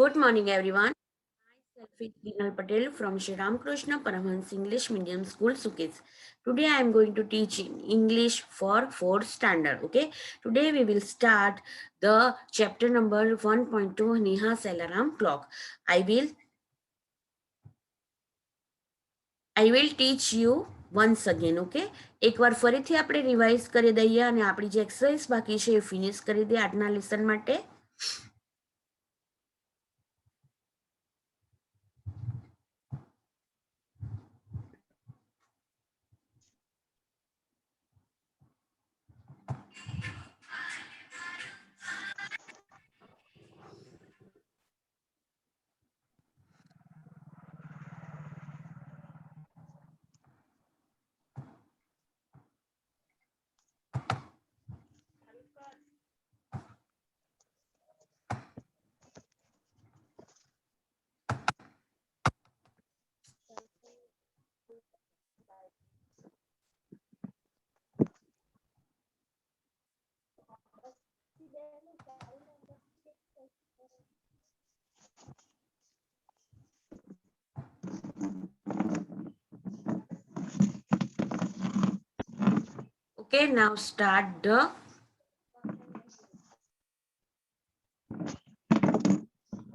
Good morning, everyone. Myself is Vinal Patel from Shri Ramakrishna Paramhans English Medium School, Sukets. Today I am going to teach in English for 4th standard. Okay. Today we will start the chapter number 1.2 Neha's alarm clock. I will I will teach you once again. Okay. એકવાર ફરીથી આપણે revise કરી દઈએ અને આપણી જે exercise બાકી છે એ ફિનિશ કરી દઈએ આજના લેસન માટે.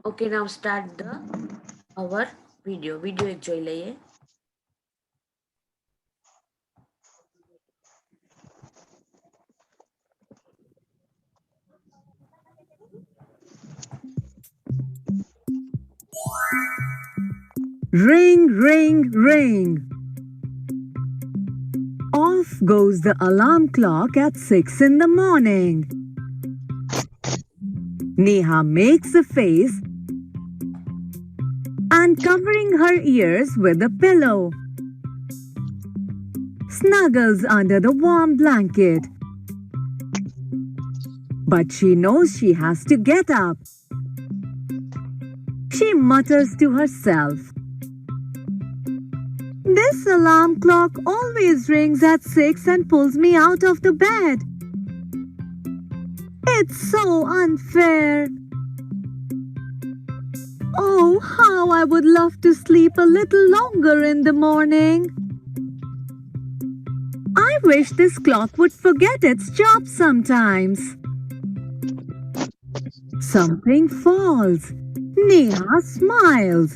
Okay, now start the our video. Video એક જોઈ લઈએ. Ring, ring, ring. Off goes the alarm clock at 6 in the morning. Neha makes a face and covering her ears with a pillow, snuggles under the warm blanket. But she knows she has to get up. She mutters to herself, "This alarm clock always rings at 6 and pulls me out of the bed. It's so unfair. Oh, how I would love to sleep a little longer in the morning. I wish this clock would forget its job sometimes." Something falls. Neha smiles.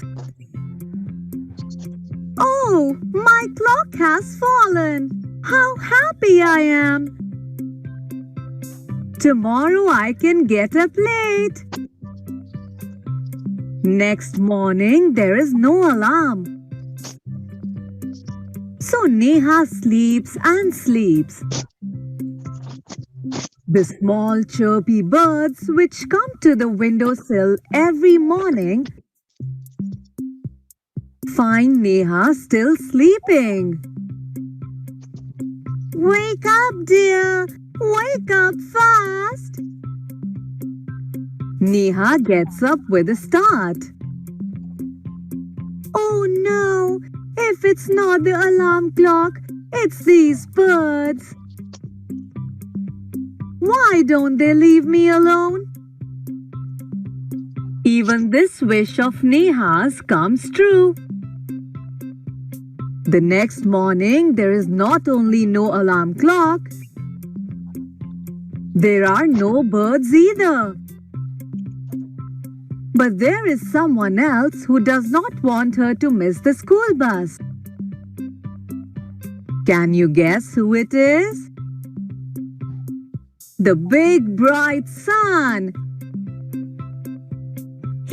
"Oh, my clock has fallen. How happy I am. Tomorrow I can get up late." Next morning, there is no alarm. So Neha sleeps and sleeps. The small chirpy birds which come to the windowsill every morning find Neha still sleeping. "Wake up, dear! Wake up fast!" Neha gets up with a start. "Oh no! If it's not the alarm clock, it's these birds. Why don't they leave me alone?" Even this wish of Neha's comes true. The next morning, there is not only no alarm clock, there are no birds either. But there is someone else who does not want her to miss the school bus. Can you guess who it is? The big bright sun.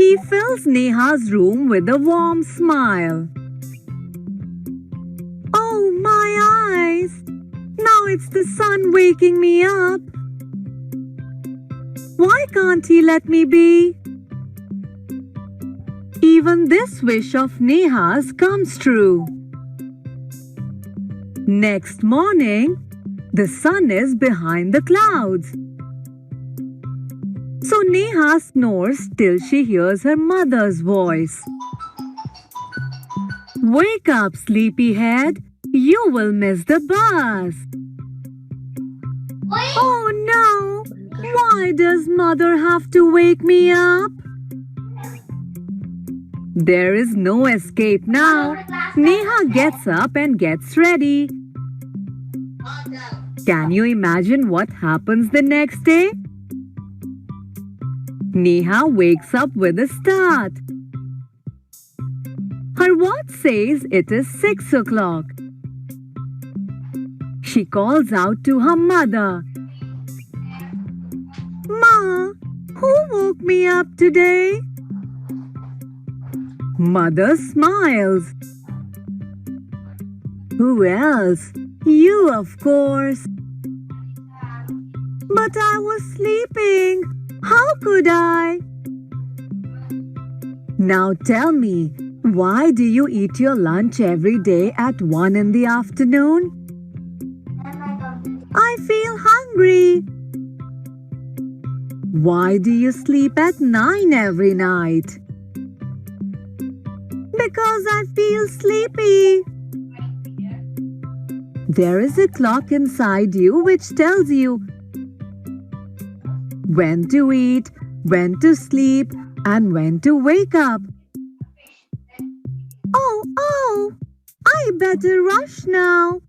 He fills Neha's room with a warm smile. "Oh, my eyes! Now it's the sun waking me up. Why can't he let me be?" Even this wish of Neha's comes true. Next morning, the sun is behind the clouds. So Neha snores till she hears her mother's voice. "Wake up, sleepyhead. You will miss the bus." Oh no! Why does mother have to wake me up? There is no escape now. Neha gets up and gets ready. Can you imagine what happens the next day? Neha wakes up with a start. Her watch says it is 6 o'clock. She calls out to her mother. Ma, who woke me up today? Mother smiles. Who else? You, of course. But I was sleeping. How could I? Now tell me, why do you eat your lunch every day at 1 in the afternoon? I feel hungry. Why do you sleep at 9 every night? Because I feel sleepy. There is a clock inside you which tells you when to eat, when to sleep, and when to wake up. Oh, I better rush now.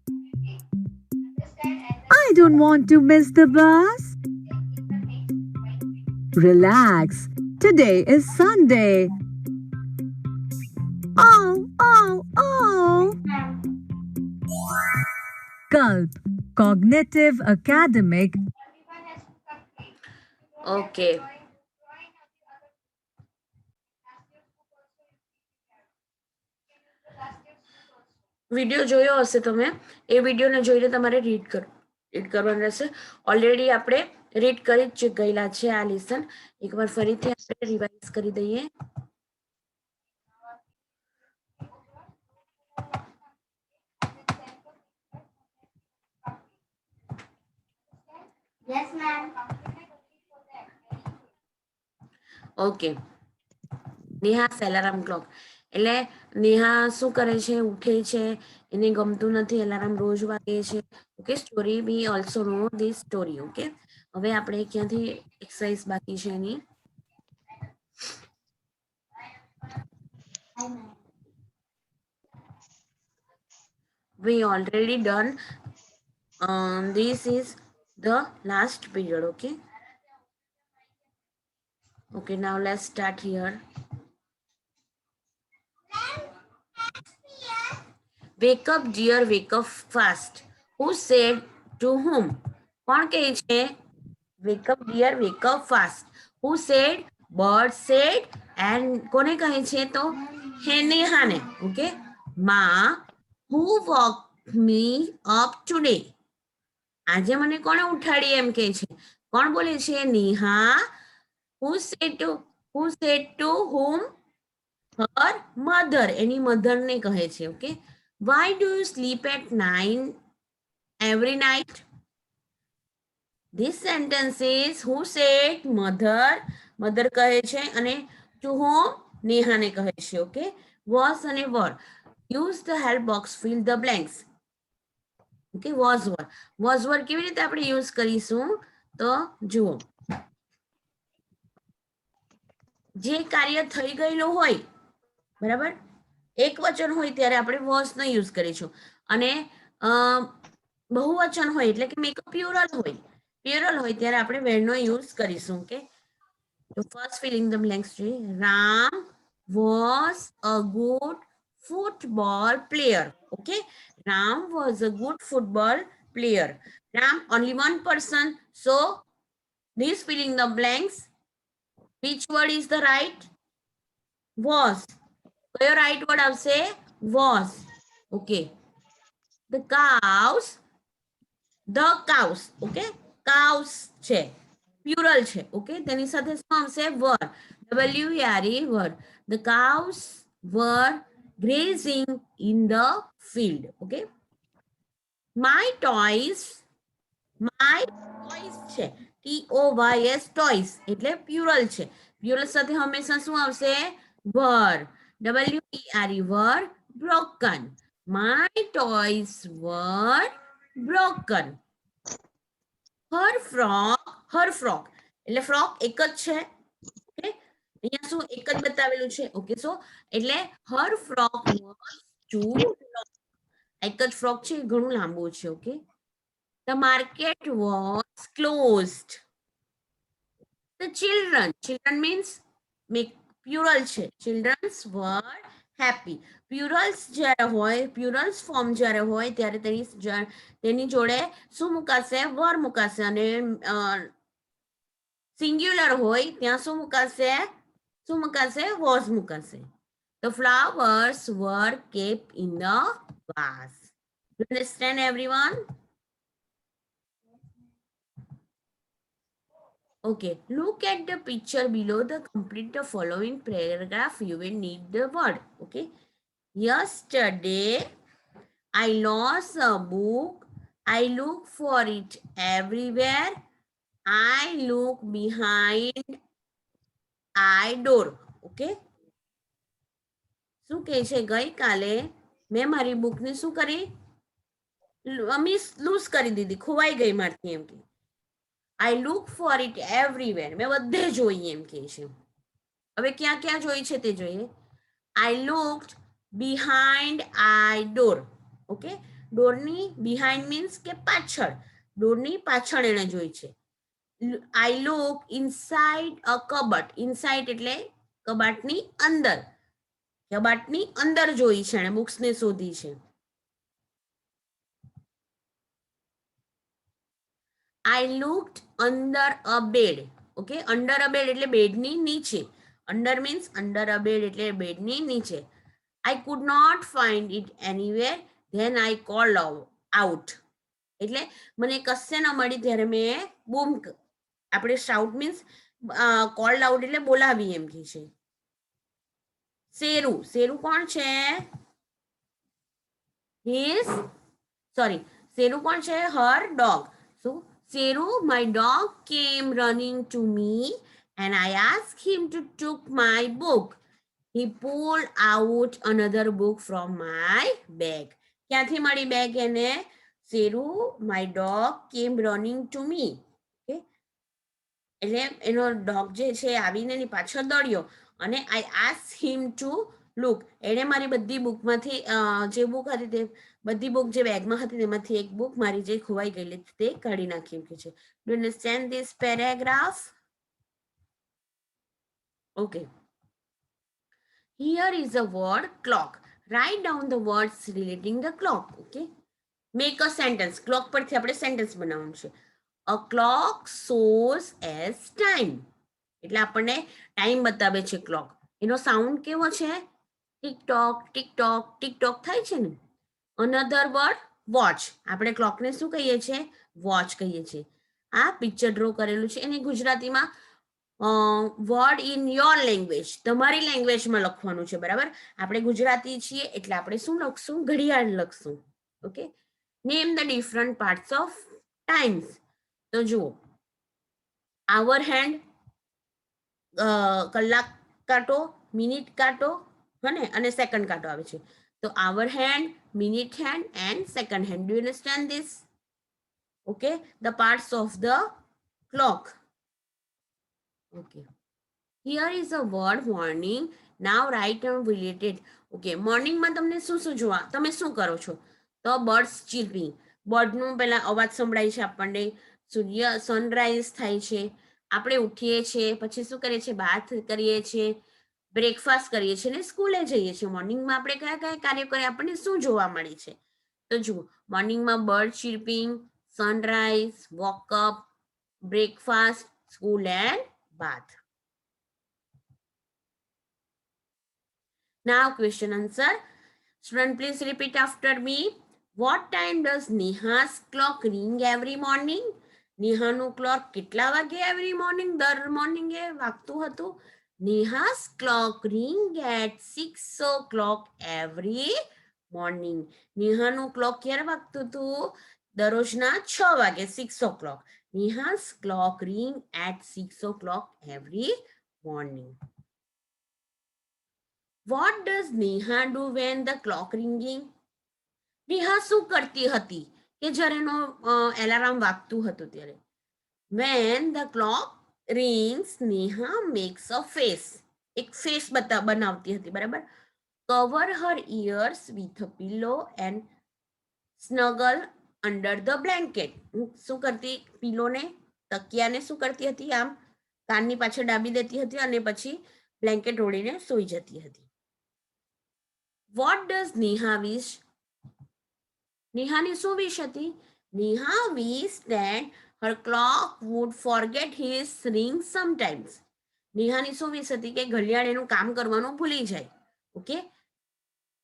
I don't want to miss the bus. Relax. Today is Sunday. Oh. Gulp. Cognitive Academic. Okay. Video જોયો હશે તમે, એ વિડીયોને જોઈને તમારે read કરવાનું રહેશે. Already આપણે read કરી જ ગયેલા છે આ લેસન. એકવાર ફરીથી આપણે રિવાઇઝ કરી દઈએ. Yes, ma'am. Okay. Neha's alarm clock. એટલે નેહા શું કરે છે, ઉઠે છે, એને ગમતું નથી, અલાર્મ રોજ વાગે છે. Okay, story we also know this story. Okay, હવે આપણે ક્યાંથી એક્સરસાઇઝ બાકી છે એની? We already done. This is the last period. Okay, now let's start here. Wake up dear, wake up fast. Who said to whom? કોણ કહે છે? Wake up dear, wake up fast. Who said? Bird said. And કોને કહે છે? તો હે નેહાને. Okay, Ma, who woke me up today? આજે મને કોણે ઉઠાડી એમ કહે છે. કોણ બોલે છે? Neha. Who said to whom? Her mother. Any mother ને કહે છે. Okay, why do you sleep at 9 every night? This sentence is who said? Mother કહે છે અને to whom? નેહાને કહે છે. Okay, was અને were. Use the help box, fill the blanks. Okay, was were કેવી રીતે આપણે યુઝ કરીશું? તો જુઓ, જે કાર્ય થઈ ગયેલું હોય, બરાબર, એક વચન હોય ત્યારે આપણે was નો યુઝ કરીશું, અને બહુવચન હોય એટલે કે મેક પ્યુરલ હોય ત્યારે આપણે were નો યુઝ કરીશું. ઓકે, તો ફર્સ્ટ ફિલિંગ ધ બ્લેન્ક્સ છે. Ram was a good football player. Okay, Ram was a good football player. Ram, only one person, so this filling the blanks. Which word is the right? Was. કયો right word આવશે? Was. Okay, the cows. Okay, cows છે, plural છે. Okay, તેની સાથે શું આવશે? were. W-E-R-E, were. The cows were grazing in the field. Okay, my toys છે, TOYS, toys એટલે પ્યુરલ છે. પ્યુરલ સાથે હંમેશા શું આવશે? were. W-E-R-E, were broken. My toys were broken. her frock એટલે ફ્રોક એક જ છે. ઓકે, અહીંયા શું એક જ બતાવેલું છે. ઓકે, સો એટલે her frock was too long. એક જ ફ્રોક છે, ઘણું લાંબુ છે. Okay, the market was closed. The children means plural છે. Childrens were happy. પ્યુરલ્સ જ્યારે હોય, પ્યુરલ્સ ફોર્મ જ્યારે હોય ત્યારે તેની જોડે શું મુકાશે? વર મુકાશે. અને સિંગ્યુલર હોય ત્યાં શું મુકાશે? શું મુકાશે? વોઝ મુકાશે. The flowers were kept in the vase. You understand, everyone? Okay, look at the picture below. The complete the following paragraph. You will need the word. Okay. Yesterday, I lost a book. I look for it everywhere. I look behind I door. Okay. શું કહે છે? ગઈકાલે મેં મારી બુકને શું કરી? Miss loose કરી દીધી, ખોવાઈ ગઈ મારથી એમ કે. I look four it everywhere. મેં બધે જોઈ એમ કે છે. હવે ક્યાં ક્યાં જોઈ છે તે જોઈએ. I looked behind I door. Okay, ડોરની બિહાઇન્ડ મીન્સ કે પાછળ, ડોરની પાછળ એને જોઈ છે. I look inside a cupboard. Inside એટલે કબાટની અંદર, કબાટની અંદર જોઈ છે એને, બુક્સને શોધી છે. I looked under a bed. Okay, under a bed એટલે બેડની નીચે. Under means under a bed એટલે બેડની નીચે. I could not find it anywhere, then I called out. એટલે મને કશે ન મળી ત્યારે મેં બૂમ, આપણે શાઉટ મીન્સ કોલ્ડ આઉટ એટલે બોલાવી એમ કે છે. શેરુ. શેરુ કોણ છે? હિઝ, સોરી, શેરુ કોણ છે? હર ડોગ. શું? Seru, my dog, came running to me and I asked him to take my book. He pulled out another book from my bag. ક્યાંથી મળી બેગ એને? Seru, my dog, came running to me. Okay? એટલે એનો dog જે છે આવીને એની પાછળ દોડ્યો અને આઈ આસ્ક હિમ ટુ લુક. એણે મારી બધી બુકમાંથી જે બુક હતી તે બધી બુક જે બેગમાં હતી તેમાંથી એક બુક મારી જે ખોવાઈ ગયેલી તે કાઢી નાખી કે છે. Do you understand this paragraph? Okay, here is a word clock. Write down the words relating the clock. Okay, make a sentence. clock પરથી આપણે સેન્ટેન્સ બનાવવાનું છે. A clock shows as time. એટલે આપણને ટાઈમ બતાવે છે ક્લોક. એનો sound કેવો છે? ટિકટોક ટિકટોક ટિકટોક થાય છે ને. Another word watch. આપણે ક્લોકને શું કહીએ છીએ? વોચ કહીએ છીએ. આ પિક્ચર ડ્રો કરેલું છે એને ગુજરાતીમાં વર્ડ ઇન યોર લેંગ્વેજ, તમારી લેંગ્વેજમાં લખવાનું છે. બરાબર, આપણે ગુજરાતી છીએ એટલે આપણે શું લખશું? ઘડિયાળ લખશું. Okay, name the different parts of times. તો જુઓ, આવર હેન્ડ કલાક કાંટો, મિનિટ કાંટો, હને, અને સેકન્ડ કાંટો આવે છે. તો hour hand, minute hand and second hand. Do you understand this? Okay, the parts of the clock. Okay, here is a word morning. Now right and related. Okay, મોર્નિંગમાં તમને શું શું જોવા, તમે શું કરો છો? તો બર્ડ્સ ચીર્પિંગ, બર્ડનું પહેલા અવાજ સંભળાય છે આપણને. સૂર્ય સનરાઈઝ થાય છે, આપણે ઉઠીએ છીએ, પછી શું કરીએ છીએ? બાથ કરીએ છીએ, બ્રેકફાસ્ટ કરીએ છીએ ને સ્કૂલે જઈએ છીએ. મોર્નિંગમાં આપણે કયા કયા કાર્ય કરીએ, આપણને શું જોવા મળે છે? તો જુઓ, મોર્નિંગમાં bird chirping, sunrise, woke up, breakfast, school and bath. Now question answer. Student, please repeat after me. What time does Neha's clock ring every morning? નેહાનું ક્લોક કેટલા વાગે એવરી મોર્નિંગ, દર મોર્નિંગે વાગતું હતું? Neha's clock ring at 6 o'clock every morning. નેહાનું clock ક્યારે વાગતું હતું? દરરોજના 6 વાગે, 6 o'clock. Neha's clock ring at 6 o'clock every morning. What does Neha do when the clock ringing? Neha શું કરતી હતી કે જ્યારે એનો એલાર્મ વાગતું હતું ત્યારે? When the clock rings, Neha makes a face. એક ફેસ બનાવતી હતી, બરાબર. Cover her ears with a pillow and snuggle under the blanket. હું શું કરતી, પિલોને, તકિયાને શું કરતી હતી, આમ કાનની પાછળ ડાબી દેતી હતી અને પછી બ્લેન્કેટ ઓળીને સૂઈ જતી હતી. What does Neha wish? નેહાની શું વિશ હતી? Neha wish that her clock would forget his ring sometimes. નેહાની શું વિશ હતી? કે ઘડિયાળ એનું કામ કરવાનું ભૂલી જાય. Okay,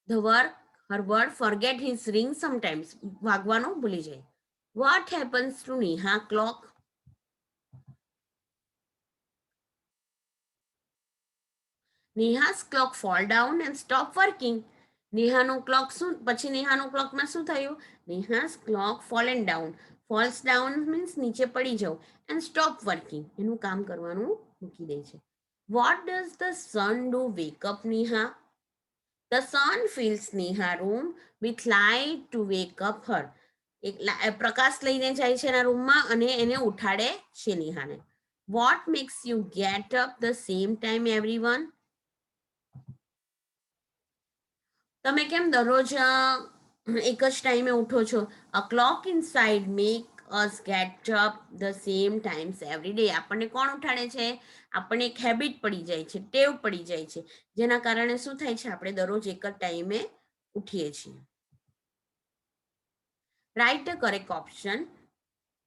the work her word forget his ring sometimes, વાગવાનું ભૂલી જાય. What happens to Neha clock? Neha's clock fall down and stop working. નેહાનું ક્લોક શું, પછી નેહાનું ક્લોકમાં શું થયું? Neha's clock fallen down. Falls down means નીચે પડી જવું, એન્ડ સ્ટોપ વર્કિંગ, એનું કામ કરવાનું મૂકી દે છે. What does the sun do wake up Neha? The sun fills Neha room with light to wake up her. એક પ્રકાશ લઈને જાય છે એના રૂમમાં અને એને ઉઠાડે છે નેહાને. What makes you get up the same time everyone? તમે કેમ દરરોજ એક જ ટાઈમે ઉઠો છો? A clock inside make us get up the same times every day. આપણને કોણ ઉઠાડે છે? આપણને એક હેબિટ પડી જાય છે, ટેવ પડી જાય છે, જેના કારણે શું થાય છે? આપણે દરરોજ એક જ ટાઈમે ઉઠીએ છીએ. Write a correct option.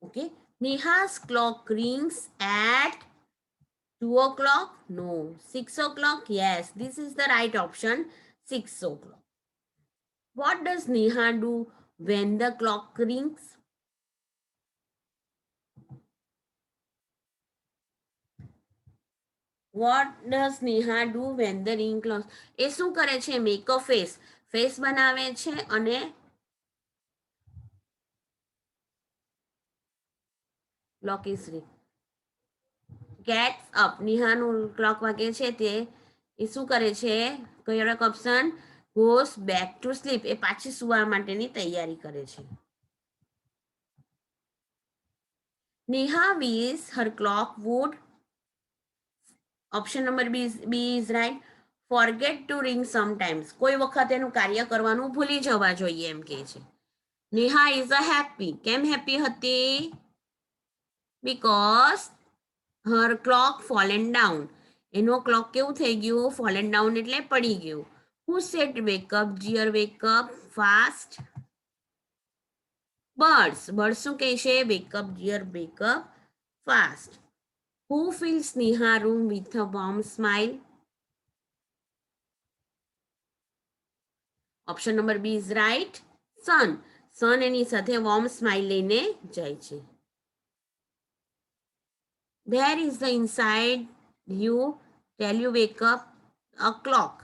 Okay, Neha's clock rings at 2 o'clock? No. 6 o'clock? Yes. This is the right option. 6 o'clock. What does Neha do when the clock rings? What does Neha do when the ring close? એ શું કરે છે? Make a face. Face બનાવે છે અને clock is ring. Gets up. નેહાનું clock વાગે છે તે એ શું કરે છે? Correct option goes back to sleep. એ પાછી સુવા માટેની તૈયારી કરે છે. Neha wish her clock would, option number B is right, forget to ring sometimes. કોઈ વખત એનું કાર્ય કરવાનું ભૂલી જવા જોઈએ એમ કે છે. Neha is a happy. કેમ હેપી હતી? Because her clock fallen down. એનો ક્લોક કેવું થઈ ગયું? ફોલન ડાઉન એટલે પડી ગયું. Who set wake up dear wake up fast? Birds. Bird શું કહે છે? Wake up dear wake up fast. Who fills Neha room with a warm smile? Option number B is right, sun. Sun એની સાથે વોર્મ સ્માઇલ લઈને જાય છે. There is the inside you tell you wake up a clock.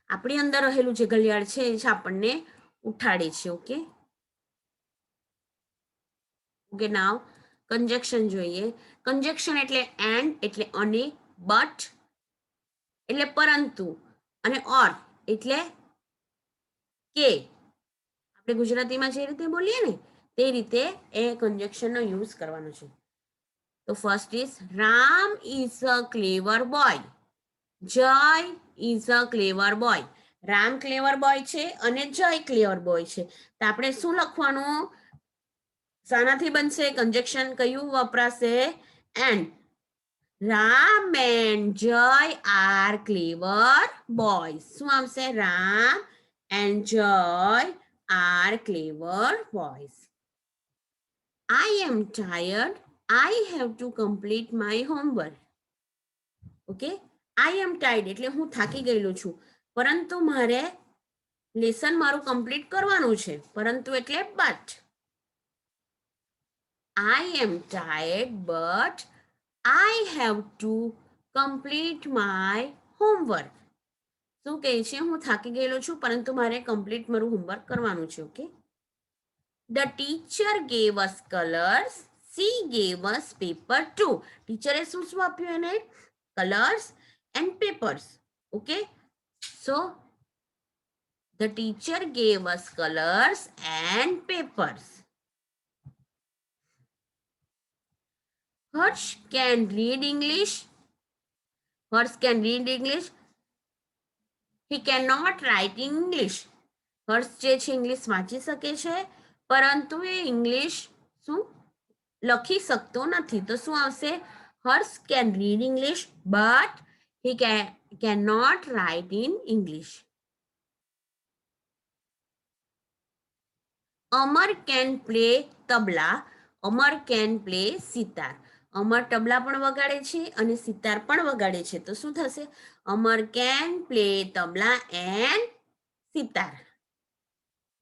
આપણી અંદર રહેલું જે ઘડિયાળ છે એ આપણને ઉઠાડે છે. ઓકે, ઓકે, નાવ કંજક્શન જોઈએ. કંજક્શન એટલે એન્ડ એટલે અને, બટ એટલે પરંતુ, અને ઓર એટલે કે. આપણે ગુજરાતીમાં જે રીતે બોલીએ ને તે રીતે એ કંજક્શનનો યુઝ કરવાનો છે. તો first is Ram is a clever boy. Jay is a clever boy. Ram clever boy છે અને જય ક્લેવર બોય છે. તો આપણે શું લખવાનું? શાનાથી બનશે કંજક્શન? કયું વપરાશે? And. Ram and Jay are clever boys. શું આવશે? Ram and Jay are clever boys. I am tired. I have to complete my homework. Okay, I am tired એટલે હું થાકી ગયેલું છું, પરંતુ મારે લેસન મારું કમ્પ્લીટ કરવાનું છે. પરંતુ એટલે but. I am tired but I have to complete my homework. શું કહે છે? હું થાકી ગયેલો છું પરંતુ મારે કમ્પ્લીટ મારું હોમવર્ક કરવાનું છે. Okay, The teacher gave us colors. She gave us paper too. ટીચરે શું શું આપ્યું એને? Colors and papers. Okay, so the teacher gave us colors and papers. Harsh can read English. Harsh can read English. he cannot write in English. હર્ષ જે છે English વાંચી શકે છે પરંતુ એ ઇંગ્લિશ શું લખી શકતો નથી. તો શું આવશે? Harsh can read English but he cannot write in English. Amar can play tabla, Amar can play sitar. Amar tabla પણ વગાડે છે અને સિતાર પણ વગાડે છે. તો શું થશે? Amar can play tabla and sitar.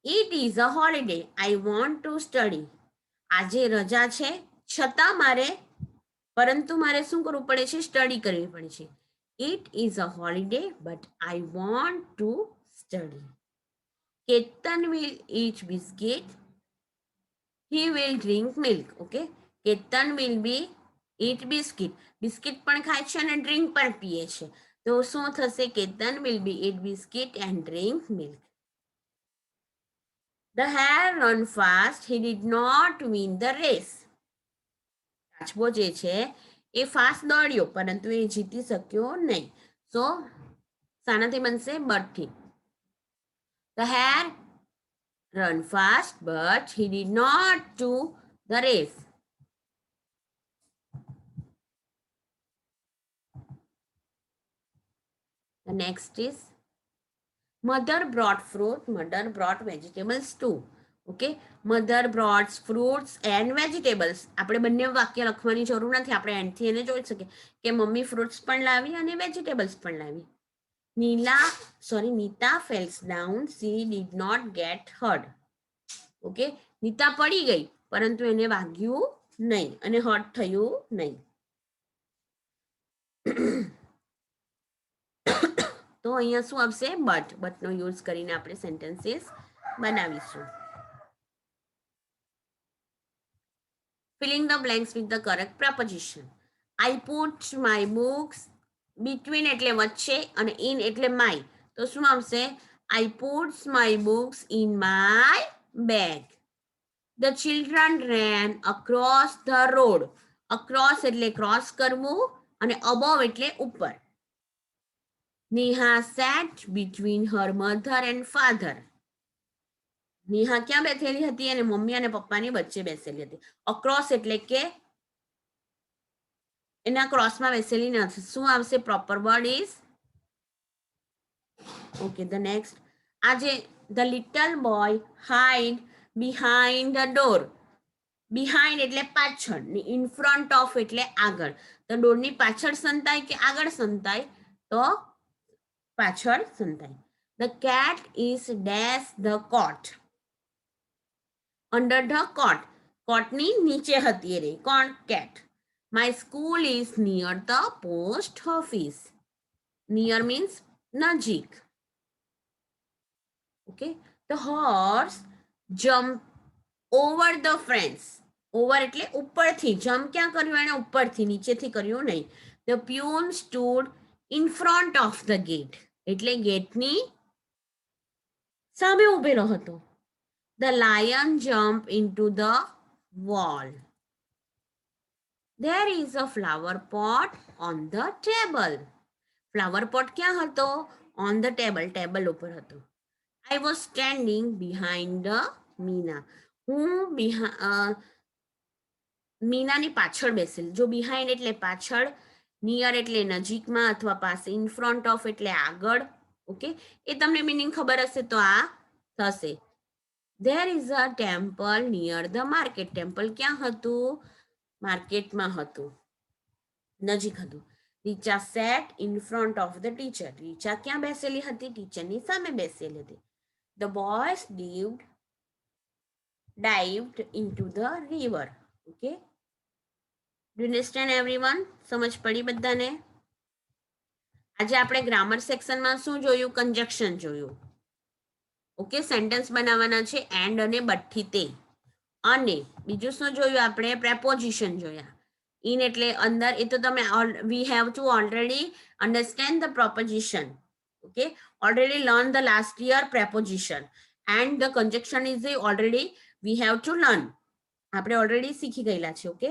It is a holiday I want to study. આજે રજા છે છતાં પરંતુ મારે શું કરવું પડે છે? સ્ટડી કરવી પડે છે. It is a holiday but I want to study. Ketan will eat biscuit. He will drink milk. Okay. Ketan will be eat biscuit. Biscuit પણ ખાય છે અને ડ્રિંક પણ પીએ છે. તો શું થશે? Ketan will be eat biscuit and drink milk. The hare run fast. He did not win the race. કાચબો જે છે એ ફાસ્ટ દોડ્યો પરંતુ એ જીતી શક્યો નહીં. સો શાનાથી બનશે? બટથી. The hare run fast but he did not do the race. The next is mother brought fruit, mother brought vegetables too. Okay, mother brought fruits and vegetables. આપણે બંને વાક્ય લખવાની જરૂર નથી, આપણે એન્ડથી એને જોઈ શકીએ કે મમ્મી ફ્રૂટ્સ પણ લાવી અને વેજીટેબલ્સ પણ લાવી. Nita falls down, she did not get hurt. Okay, Nita પડી ગઈ પરંતુ એને વાગ્યું નહીં અને હર્ટ થયું નહીં. તો અહીંયા શું આવશે? બટનો યુઝ કરીને આપણે સેન્ટેન્સીસ બનાવીશું. Filling the blanks with the correct preposition. I put my books between એટલે વચ્ચે અને in એટલે my. તો શું આવશે? I put my books in my bag. The children ran across the road. Across એટલે cross કરવું અને above એટલે ઉપર. Neha sat between her mother and father. Neha ક્યાં બેઠેલી હતી? અને મમ્મી અને પપ્પાની વચ્ચે બેસેલી હતી. અક્રોસ એટલે કે એના ક્રોસમાં બેસેલી નથી. શું આવશે? Proper word is okay. The next, આજે the little boy hide behind the door. Behind એટલે પાછળ, ઇન ફ્રન્ટ ઓફ એટલે આગળ. તો ડોરની પાછળ સંતાય કે આગળ સંતાય? તો પાછળ સંતાય. The cat is dash the coat. Under the coat, કોટની નીચે હતી રે. કોણ? Cat. My school is near the post office. Near means નજીક. Okay. The horse jump over the fence. Over એટલે ઉપરથી. જમ્પ ક્યાં કર્યું એને? ઉપરથી, નીચેથી કર્યું નહીં. The peon stood in front of the gate એટલે ગેટની સામે ઉભેલો હતો. The lion jumped into the wall. There is a flower pot on the table. Flower pot ક્યાં હતો? On the table, ટેબલ ઉપર હતો. I was standing behind the Meena. હું મીનાની પાછળ બેસેલી. જો behind એટલે પાછળ, near એટલે નજીકમાં અથવા પાસે, in front of એટલે આગળ. ઓકે, એ તમને મીનિંગ ખબર હશે તો આ થશે. There is a temple near the market. Temple ક્યાં હતું? માર્કેટમાં હતું, નજીક હતું. Richa sat in front of the teacher. Richa ક્યાં બેસેલી હતી? ટીચરની સામે બેસેલી હતી. The boys dived into the river. Okay. Do you understand everyone? સમજ પડી બધાને? આજે આપણે ગ્રામર સેક્શનમાં શું જોયું? કંજક્શન જોયું. ઓકે, સેન્ટેન્સ બનાવવાના છે એન્ડ અને બટથી તે. અને બીજું શું જોયું આપણે? પ્રેપોઝિશન જોયા. ઇન એટલે અંદર. એ તો તમે we have to already understand the proposition. Okay, already learn the last year preposition and the conjunction is already we have to learn. આપણે ઓલરેડી શીખી ગયેલા છે. ઓકે,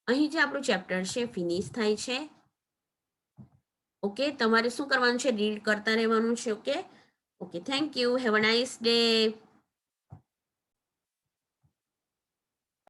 અહીં જે આપણું ચેપ્ટર છે ફિનિશ થાય છે. ઓકે, તમારે શું કરવાનું છે? રીડ કરતા રહેવાનું છે. Okay, thank you. Have a nice day.